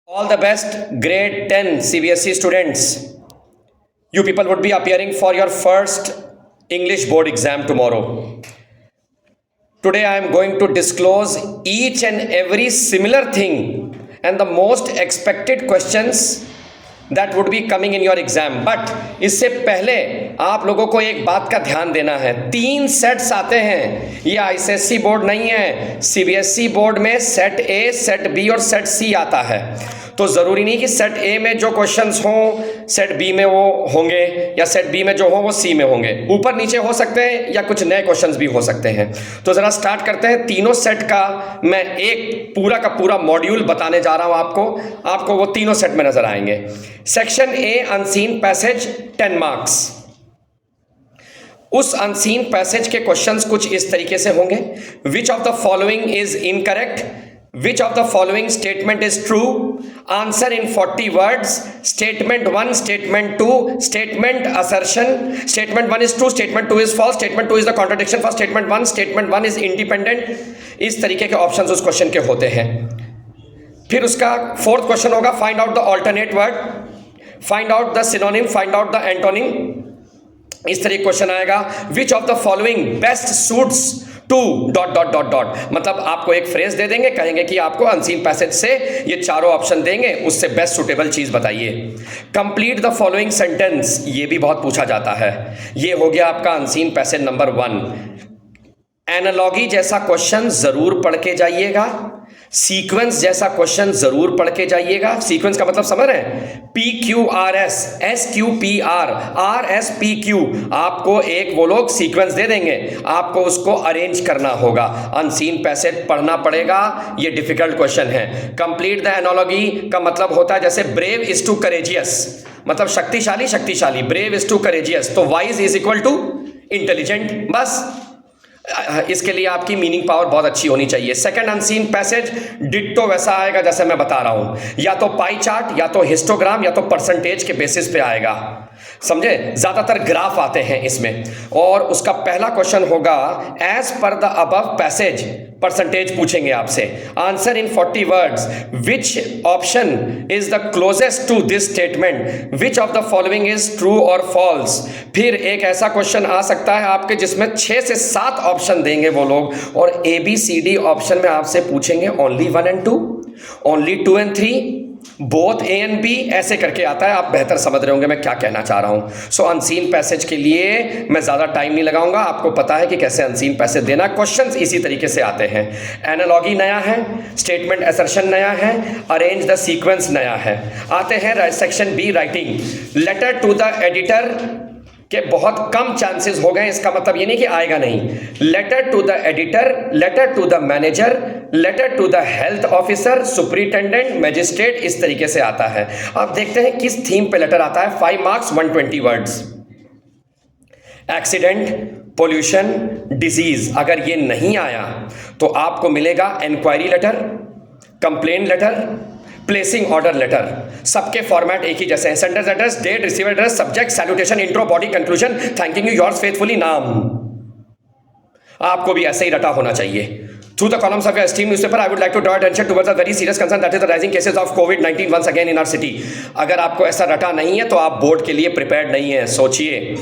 All the best grade 10 CBSE students. You people would be appearing for your first English board exam tomorrow. Today I am going to disclose each and every similar thing and the most expected questions that would be coming in your exam. But इससे पहले आप लोगों को एक बात का ध्यान देना है, 3 सेट्स आते हैं। ये ICSE बोर्ड नहीं है, CBSE बोर्ड में सेट A, सेट B और सेट C आता है। तो ज़रूरी नहीं कि सेट A में जो क्वेश्चंस हों सेट B में वो होंगे या सेट B में जो हों वो C में होंगे। ऊपर नीचे हो सकते हैं या कुछ नए क्वेश्चंस भी हो सकते हैं। तो ज़रा स्टार्ट करते हैं। तीनों सेट का मैं एक पूरा का पूरा मॉड्यूल बताने जा रहा हूं आपको वो तीनों सेट में नजर आएंगे। Section A unseen passage 10 marks. उस अनसीन पैसेज के क्वेश्चंस कुछ इस तरीके से होंगे। विच of the following is incorrect, which of the following statement is true, answer in 40 words, statement 1, statement 2, statement assertion, statement 1 is true, statement 2 is false, statement 2 is the contradiction for statement 1, statement 1 is independent। इस तरीके के options उस question के होते हैं। फिर उसका fourth question होगा find out the alternate word, find out the synonym, find out the antonym. इस तरीके क्वेश्चन आएगा विच of the following best suits to dot dot dot dot, मतलब आपको एक फ्रेज दे देंगे, कहेंगे कि आपको अनसीन पैसेज से ये चारों ऑप्शन देंगे, उससे बेस्ट सुटेबल चीज बताइए। कंप्लीट द फॉलोइंग सेंटेंस, ये भी बहुत पूछा जाता है। ये हो गया आपका अनसीन पैसेज नंबर 1। एनालॉगी जैसा क्वेश्चन जरूर पढ़ के जाइएगा, सीक्वेंस जैसा क्वेश्चन जरूर पढ़ के जाइएगा। सीक्वेंस का मतलब समझ रहे हैं, PQRS, SQPR, RSPQ, आपको एक वो लोग सीक्वेंस दे देंगे, आपको उसको अरेंज करना होगा। अनसीन पैसेज पढ़ना पड़ेगा, ये डिफिकल्ट क्वेश्चन है। कंप्लीट द एनालॉगी का मतलब होता है जैसे ब्रेव इज टू करेजियस, मतलब शक्तिशाली, ब्रेव इज टू करेजियस, तो wise is equal to intelligent. बस इसके लिए आपकी मीनिंग पावर बहुत अच्छी होनी चाहिए। सेकंड अनसीन पैसेज डिट्टो वैसा आएगा जैसे मैं बता रहा हूं, या तो पाई चार्ट, या तो हिस्टोग्राम, या तो परसेंटेज के बेसिस पे आएगा। समझे, ज्यादातर ग्राफ आते हैं इसमें। और उसका पहला क्वेश्चन होगा as per the above passage, percentage पूछेंगे आपसे। Answer in 40 words, which option is the closest to this statement, which of the following is true और फॉल्स। फिर एक ऐसा क्वेश्चन आ सकता है आपके जिसमें 6 से 7 ऑप्शन देंगे वो लोग, और ABCD ऑप्शन में आपसे पूछेंगे only 1 and 2, only 2 and 3, both A and B, ऐसे करके आता है। आप बेहतर समझ रहे होंगे मैं क्या कहना चाह रहा हूं। सो अनसीन पैसेज के लिए मैं ज्यादा टाइम नहीं लगाऊंगा, आपको पता है कि कैसे अनसीन पैसेज देना। क्वेश्चंस इसी तरीके से आते हैं। एनालॉगी नया है, स्टेटमेंट असर्शन नया है, अरेंज द सीक्वेंस नया है। आते हैं section B writing. Letter to the editor के बहुत कम चांसेस हो गए, इसका मतलब ये नहीं कि आएगा नहीं। Letter to the editor, letter to the manager, letter to the health officer, superintendent, magistrate, इस तरीके से आता है। आप देखते हैं किस थीम पे लेटर आता है। 5 marks 120 words. Accident, pollution, disease, अगर ये नहीं आया तो आपको मिलेगा inquiry letter, complain letter, placing order letter. सबके फॉर्मेट एक ही जैसे हैं, senders address, date, receiver address, subject, salutation, intro, body, conclusion, thanking you, yours faithfully, नाम। आपको भी ऐसे ही रटा होना चाहिए। Through the columns of your esteemed newspaper, I would like to draw attention towards a very serious concern, that is the rising cases of COVID-19 once again in our city। अगर आपको ऐसा रटा नहीं है तो आप बोर्ड के लिए प्रिपेयर्ड नहीं है, सोचिए।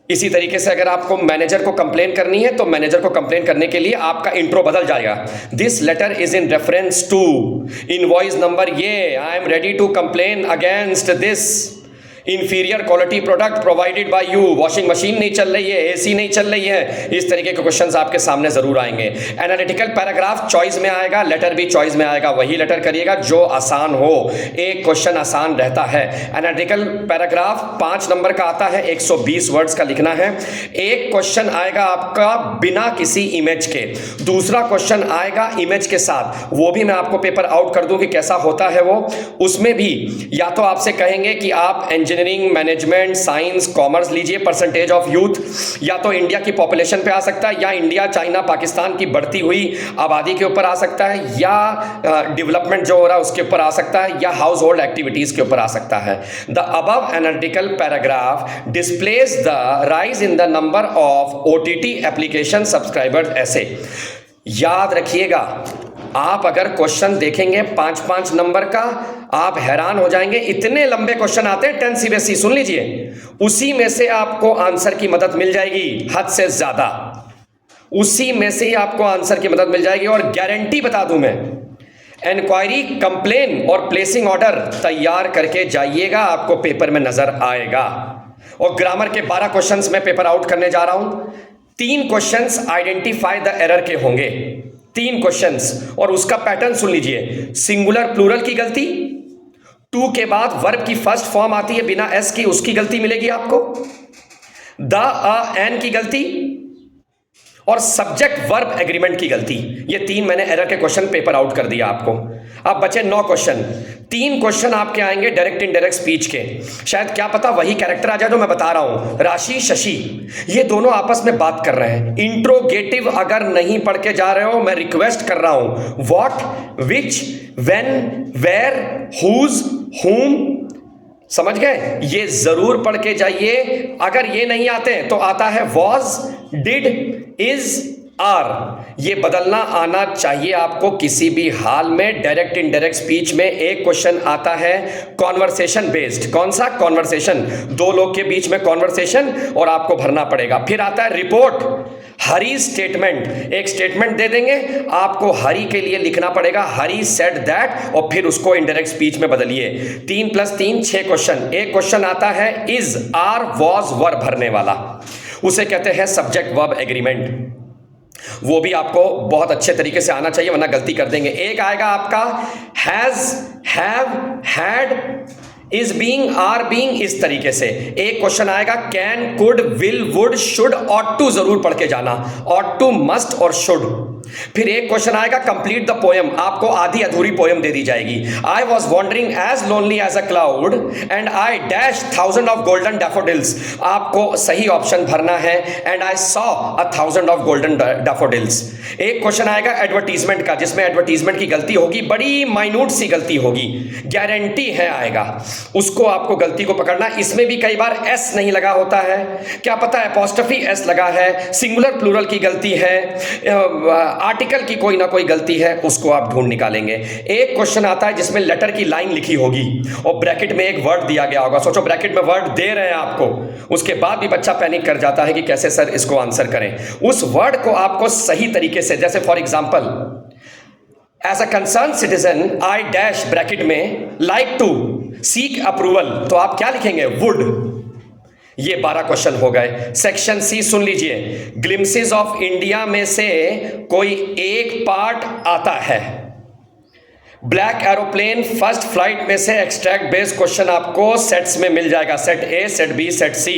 इसी तरीके से अगर आपको मैनेजर को कंप्लेन करनी है तो मैनेजर को कंप्लेन करने के लिए आपका इंट्रो बदल जाएगा। This letter is in reference to invoice number ये, I am ready to complain against this inferior quality product provided by you. Washing machine नहीं चल रही है, AC नहीं चल रही है, इस तरीके के क्वेश्चंस आपके सामने जरूर आएंगे। एनालिटिकल पैराग्राफ चॉइस में आएगा, लेटर भी चॉइस में आएगा, वही लेटर करिएगा जो आसान हो। एक क्वेश्चन आसान रहता है। एनालिटिकल पैराग्राफ 5 नंबर का आता है, 120 वर्ड्स का लिखना है। एक क्वेश्चन आएगा आपका बिना किसी इमेज के, दूसरा क्वेश्चन आएगा इमेज के साथ, वो भी मैं आपको पेपर आउट कर दूं कि कैसा होता है वो। उसमें भी या तो आपसे कहेंगे कि आप इंजीनियरिंग, मैनेजमेंट, साइंस, कॉमर्स लीजिए, परसेंटेज ऑफ यूथ, या तो इंडिया की पॉपुलेशन पे आ सकता है, या इंडिया, चाइना, पाकिस्तान की बढ़ती हुई आबादी के ऊपर आ सकता है, या डेवलपमेंट जो हो रहा है उसके ऊपर आ सकता है, या हाउस होल्ड एक्टिविटीज के ऊपर आ सकता है। The above analytical paragraph displays the rise in the number of OTT application subscribers. ऐसे याद रखिएगा, आप अगर क्वेश्चन देखेंगे 5-5 नंबर का, आप हैरान हो जाएंगे, इतने लंबे क्वेश्चन आते हैं 10 CBSE। सुन लीजिए, उसी में से आपको आंसर की मदद मिल जाएगी, हद से ज्यादा उसी में से ही आपको आंसर की मदद मिल जाएगी। और गारंटी बता दूं मैं, इंक्वायरी, कंप्लेन और प्लेसिंग ऑर्डर तैयार करके जाइएगा, आपको पेपर में नजर आएगा। और ग्रामर के 12 क्वेश्चंस मैं पेपर आउट करने जा रहा हूं। 3 क्वेश्चंस आइडेंटिफाई द एरर के होंगे, 3 क्वेश्चंस, और उसका पैटर्न सुन लीजिए। सिंगुलर प्लूरल की गलती, टू के बाद वर्ब की फर्स्ट फॉर्म आती है बिना एस की, उसकी गलती मिलेगी आपको, द अ एन की गलती, और सब्जेक्ट वर्ब एग्रीमेंट की गलती। ये 3 मैंने एरर के क्वेश्चन पेपर आउट कर दिया आपको। अब बचे 9 क्वेश्चन। 3 क्वेश्चन आपके आएंगे डायरेक्ट इनडायरेक्ट स्पीच के। शायद क्या पता वही कैरेक्टर आ जाए जो मैं बता रहा हूं। राशि, शशि, ये दोनों आपस में बात कर रहे हैं। इंट्रोगेटिव अगर नहीं पढ़ के जा रहे हो, मैं रिक्वेस्ट कर रहा हूं, what, which, when, where, whose, whom, समझ गए? ये जरूर पढ़ के जाइए। अगर ये नहीं आते तो आता है वॉज, डिड, इज, आर। ये बदलना आना चाहिए आपको किसी भी हाल में। डायरेक्ट इनडायरेक्ट स्पीच में एक क्वेश्चन आता है कॉन्वर्सेशन बेस्ड। कौन सा? कॉन्वर्सेशन, 2 लोग के बीच में कॉन्वर्सेशन, और आपको भरना पड़ेगा। फिर आता है रिपोर्ट, हरी स्टेटमेंट, एक स्टेटमेंट दे देंगे, आपको हरी के लिए लिखना पड़ेगा हरी सेड दैट, और फिर उसको इनडायरेक्ट स्पीच में बदलिए। 3 + 3 6 क्वेश्चन। एक क्वेश्चन आता है इज, आर, वॉज, वर भरने वाला, उसे कहते हैं सब्जेक्ट वर्ब एग्रीमेंट। वो भी आपको बहुत अच्छे तरीके से आना चाहिए, वरना गलती कर देंगे। एक आएगा आपका has, have, had, is being, are being, इस तरीके से। एक क्वेश्चन आएगा can, could, will, would, should, ought to जरूर पढ़ के जाना, ऑट टू, मस्ट और शुड। फिर एक क्वेश्चन आएगा कंप्लीट द पोएम, आपको आधी अधूरी पोएम दे दी जाएगी। I was wandering as lonely as a cloud and I dash 1000 of golden daffodils, आपको सही ऑप्शन भरना है, and I saw 1000 of golden daffodils. एक क्वेश्चन आएगा एडवर्टीजमेंट का, जिसमें एडवर्टीजमेंट की गलती होगी, बड़ी माइन्यूट सी गलती होगी, गारंटी है आएगा, उसको आपको गलती को पकड़ना। इसमें भी कई बार एस नहीं लगा होता है, क्या पता एपोस्ट्रोफी एस लगा है, सिंगुलर प्लूरल की गलती है, आर्टिकल की कोई ना कोई गलती है, उसको आप ढूंढ निकालेंगे। एक क्वेश्चन आता है जिसमें लेटर की लाइन लिखी होगी और ब्रैकेट में एक वर्ड दिया गया होगा। सोचो ब्रैकेट में वर्ड दे रहे हैं आपको, उसके बाद भी बच्चा पैनिक कर जाता है कि कैसे सर इसको आंसर करें। उस वर्ड को आपको सही तरीके से, जैसे for example as a concern citizen I dash bracket में लाइक टू सीक अप्रूवल, तो आप क्या लिखेंगे? वुड। ये 12 क्वेश्चन हो गए। सेक्शन सी सुन लीजिए, ग्लिम्सेस ऑफ इंडिया में से कोई एक पार्ट आता है। ब्लैक एरोप्लेन फर्स्ट फ्लाइट में से एक्सट्रैक्ट बेस्ड क्वेश्चन आपको सेट्स में मिल जाएगा, set A, set B, set C.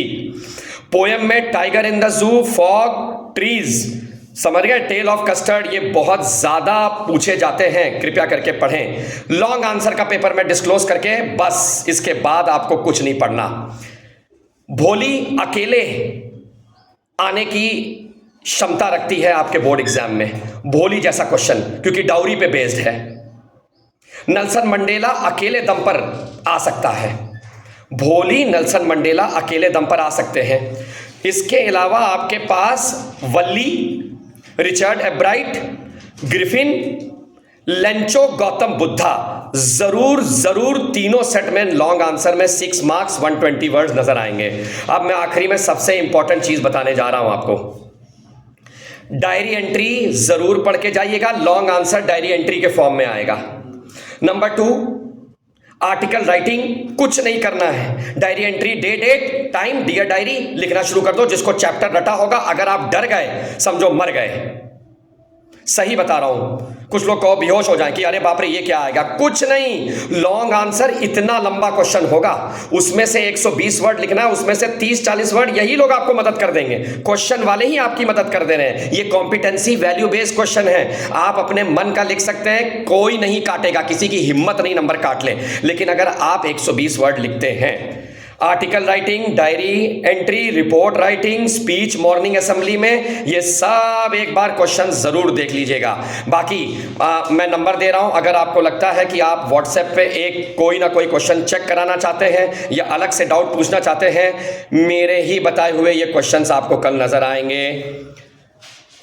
Poem में tiger in the zoo, fog, trees, समझ गए? टेल ऑफ कस्टर्ड, ये बहुत ज्यादा पूछे जाते हैं, कृपया करके पढ़ें। लॉन्ग आंसर का पेपर में डिस्क्लोज करके बस, इसके बाद आपको कुछ नहीं पढ़ना। भोली अकेले आने की क्षमता रखती है आपके बोर्ड एग्जाम में, भोली जैसा क्वेश्चन, क्योंकि डाउरी पे बेस्ड है। नेल्सन मंडेला अकेले दम पर आ सकता है, भोली नेल्सन मंडेला अकेले दम पर आ सकते हैं। इसके अलावा आपके पास Valli, Richard Ebright, Griffin, Lencho, Gautam Buddha, जरूर तीनों सेट में लॉन्ग आंसर में 6 मार्क्स 120 वर्ड्स नजर आएंगे। अब मैं आखिरी में सबसे इंपॉर्टेंट चीज बताने जा रहा हूं आपको। डायरी एंट्री जरूर पढ़ के जाइएगा, लॉन्ग आंसर डायरी एंट्री के फॉर्म में आएगा। नंबर 2, आर्टिकल राइटिंग कुछ नहीं करना है, diary entry day, date, time, dear diary लिखना शुरू कर दो। जिसको चैप्टर रटा होगा, अगर आप डर गए समझो मर गए, सही बता रहा हूं। कुछ लोग कहो बेहोश हो जाए कि अरे बाप रे ये क्या आएगा, कुछ नहीं। लॉन्ग आंसर इतना लंबा क्वेश्चन होगा, उसमें से 120 वर्ड लिखना है, उसमें से 30-40 वर्ड यही लोग आपको मदद कर देंगे, क्वेश्चन वाले ही आपकी मदद कर दे रहे हैं। ये कॉम्पिटेंसी वैल्यू बेस्ड क्वेश्चन है, आप अपने मन का लिख सकते हैं, कोई नहीं काटेगा, किसी की हिम्मत नहीं नंबर काट ले। लेकिन अगर आप 120 वर्ड लिखते हैं, article writing, diary entry, report writing, speech morning assembly में, ये सब एक बार क्वेश्चन जरूर देख लीजिएगा। बाकी मैं नंबर दे रहा हूं, अगर आपको लगता है कि आप व्हाट्सएप पे एक कोई ना कोई क्वेश्चन चेक कराना चाहते हैं या अलग से डाउट पूछना चाहते हैं, मेरे ही बताए हुए ये क्वेश्चंस आपको कल नजर आएंगे।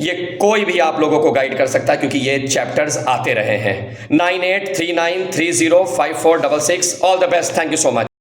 ये कोई भी आप लोगों को गाइड कर सकता है क्योंकि ये चैप्टर्स आते रहे हैं। 9839305466। All the best, thank you so much.